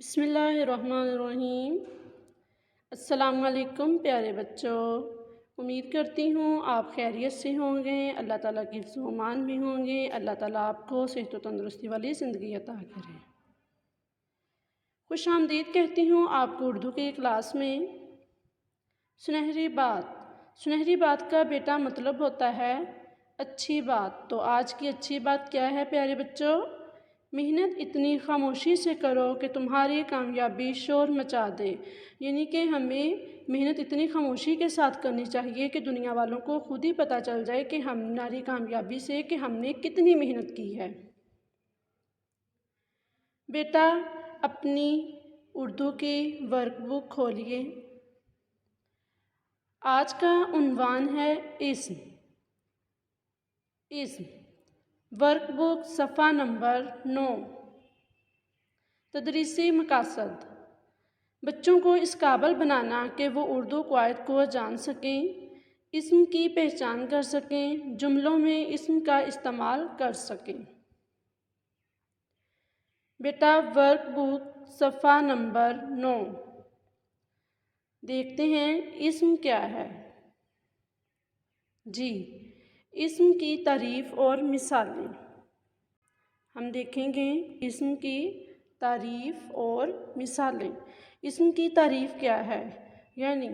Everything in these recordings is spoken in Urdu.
بسم اللہ الرحمن الرحیم۔ السلام علیکم پیارے بچوں، امید کرتی ہوں آپ خیریت سے ہوں گے، اللہ تعالیٰ کی حفظ و امان بھی ہوں گے، اللہ تعالیٰ آپ کو صحت و تندرستی والی زندگی عطا کرے۔ خوش آمدید کہتی ہوں آپ کو اردو کی کلاس میں۔ سنہری بات کا بیٹا مطلب ہوتا ہے اچھی بات۔ تو آج کی اچھی بات کیا ہے پیارے بچوں؟ محنت اتنی خاموشی سے کرو کہ تمہاری کامیابی شور مچا دے۔ یعنی کہ ہمیں محنت اتنی خاموشی کے ساتھ کرنی چاہیے کہ دنیا والوں کو خود ہی پتہ چل جائے کہ ہماری کامیابی سے کہ ہم نے کتنی محنت کی ہے۔ بیٹا اپنی اردو کی ورک بک کھولیے۔ آج کا عنوان ہے اسم۔ ورک بک صفحہ نمبر 9۔ تدریسی مقاصد: بچوں کو اس قابل بنانا کہ وہ اردو قواعد کو جان سکیں، اسم کی پہچان کر سکیں، جملوں میں اسم کا استعمال کر سکیں۔ بیٹا ورک بک صفحہ نمبر 9 دیکھتے ہیں اسم کیا ہے۔ جی، اسم کی تعریف اور مثالیں ہم دیکھیں گے۔ اسم کی تعریف اور مثالیں۔ اسم کی تعریف کیا ہے؟ یعنی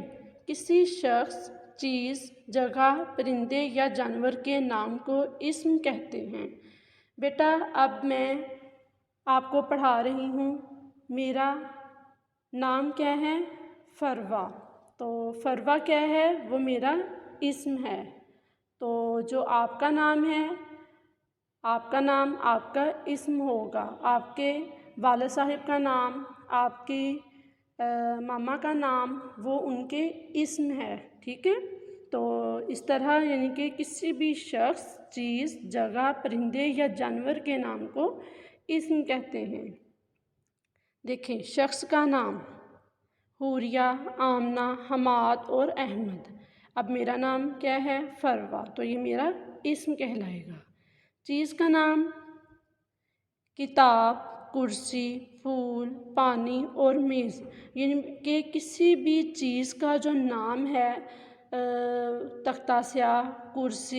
کسی شخص، چیز، جگہ، پرندے یا جانور کے نام کو اسم کہتے ہیں۔ بیٹا اب میں آپ کو پڑھا رہی ہوں۔ میرا نام کیا ہے؟ فروا۔ تو فروا کیا ہے؟ وہ میرا اسم ہے۔ تو جو آپ کا نام ہے، آپ کا نام آپ کا اسم ہوگا۔ آپ کے والد صاحب کا نام، آپ کی ماما کا نام، وہ ان کے اسم ہے، ٹھیک ہے؟ تو اس طرح یعنی کہ کسی بھی شخص، چیز، جگہ، پرندے یا جانور کے نام کو اسم کہتے ہیں۔ دیکھیں شخص کا نام: حوریہ، آمنہ، حماد اور احمد۔ اب میرا نام کیا ہے؟ فروا، تو یہ میرا اسم کہلائے گا۔ چیز کا نام: کتاب، کرسی، پھول، پانی اور میز۔ یعنی کہ کسی بھی چیز کا جو نام ہے، تختہ سیاہ، کرسی،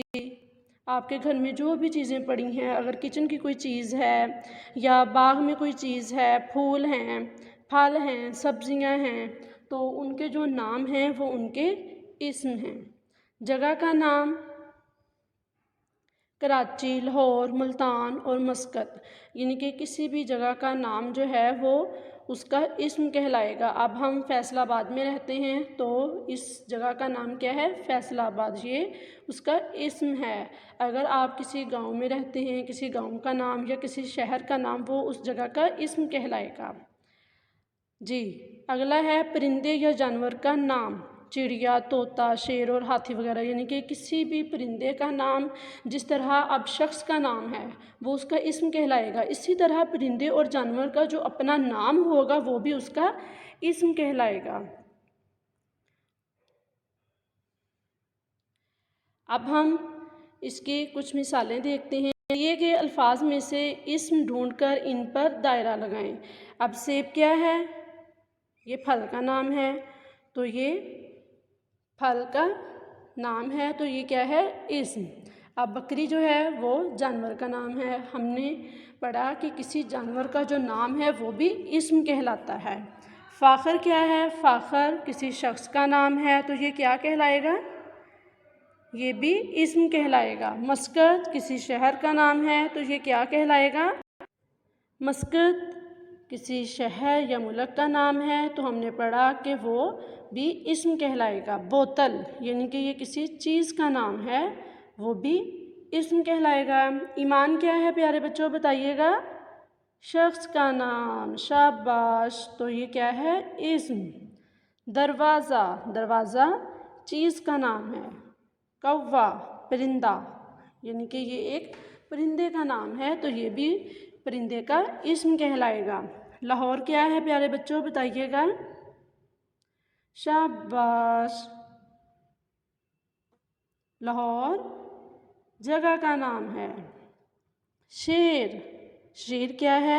آپ کے گھر میں جو بھی چیزیں پڑی ہیں، اگر کچن کی کوئی چیز ہے یا باغ میں کوئی چیز ہے، پھول ہیں، پھل ہیں، سبزیاں ہیں، تو ان کے جو نام ہیں وہ ان کے اسم ہیں۔ جگہ کا نام: کراچی، لاہور، ملتان اور مسقط۔ یعنی کہ کسی بھی جگہ کا نام جو ہے وہ اس کا اسم کہلائے گا۔ اب ہم فیصل آباد میں رہتے ہیں تو اس جگہ کا نام کیا ہے؟ فیصل آباد، یہ اس کا اسم ہے۔ اگر آپ کسی گاؤں میں رہتے ہیں، کسی گاؤں کا نام یا کسی شہر کا نام، وہ اس جگہ کا اسم کہلائے گا۔ جی، اگلا ہے پرندے یا جانور کا نام: چڑیا، طوطا، شیر اور ہاتھی وغیرہ۔ یعنی کہ کسی بھی پرندے کا نام جس طرح اب شخص کا نام ہے وہ اس کا اسم کہلائے گا، اسی طرح پرندے اور جانور کا جو اپنا نام ہوگا وہ بھی اس کا اسم کہلائے گا۔ اب ہم اس کی کچھ مثالیں دیکھتے ہیں۔ دیے گئے الفاظ میں سے اسم ڈھونڈ کر ان پر دائرہ لگائیں۔ اب سیب کیا ہے؟ یہ پھل کا نام ہے، تو یہ پھل کا نام ہے، تو یہ کیا ہے؟ اسم۔ اب بکری جو ہے وہ جانور کا نام ہے۔ ہم نے پڑھا کہ کسی جانور کا جو نام ہے وہ بھی اسم کہلاتا ہے۔ فاخر کیا ہے؟ فاخر کسی شخص کا نام ہے، تو یہ کیا کہلائے گا؟ یہ بھی اسم کہلائے گا۔ مسقط کسی شہر کا نام ہے، تو یہ کیا کہلائے گا؟ مسقط کسی شہر یا ملک کا نام ہے، تو ہم نے پڑھا کہ وہ بھی اسم کہلائے گا۔ بوتل یعنی کہ یہ کسی چیز کا نام ہے، وہ بھی اسم کہلائے گا۔ ایمان کیا ہے پیارے بچوں؟ بتائیے گا۔ شخص کا نام، شاباش، تو یہ کیا ہے؟ اسم۔ دروازہ، دروازہ چیز کا نام ہے۔ کوّا پرندہ، یعنی کہ یہ ایک پرندے کا نام ہے، تو یہ بھی پرندے کا اسم کہلائے گا۔ لاہور کیا ہے پیارے بچوں؟ بتائیے گا۔ شاباش، لاہور جگہ کا نام ہے۔ شیر، شیر کیا ہے؟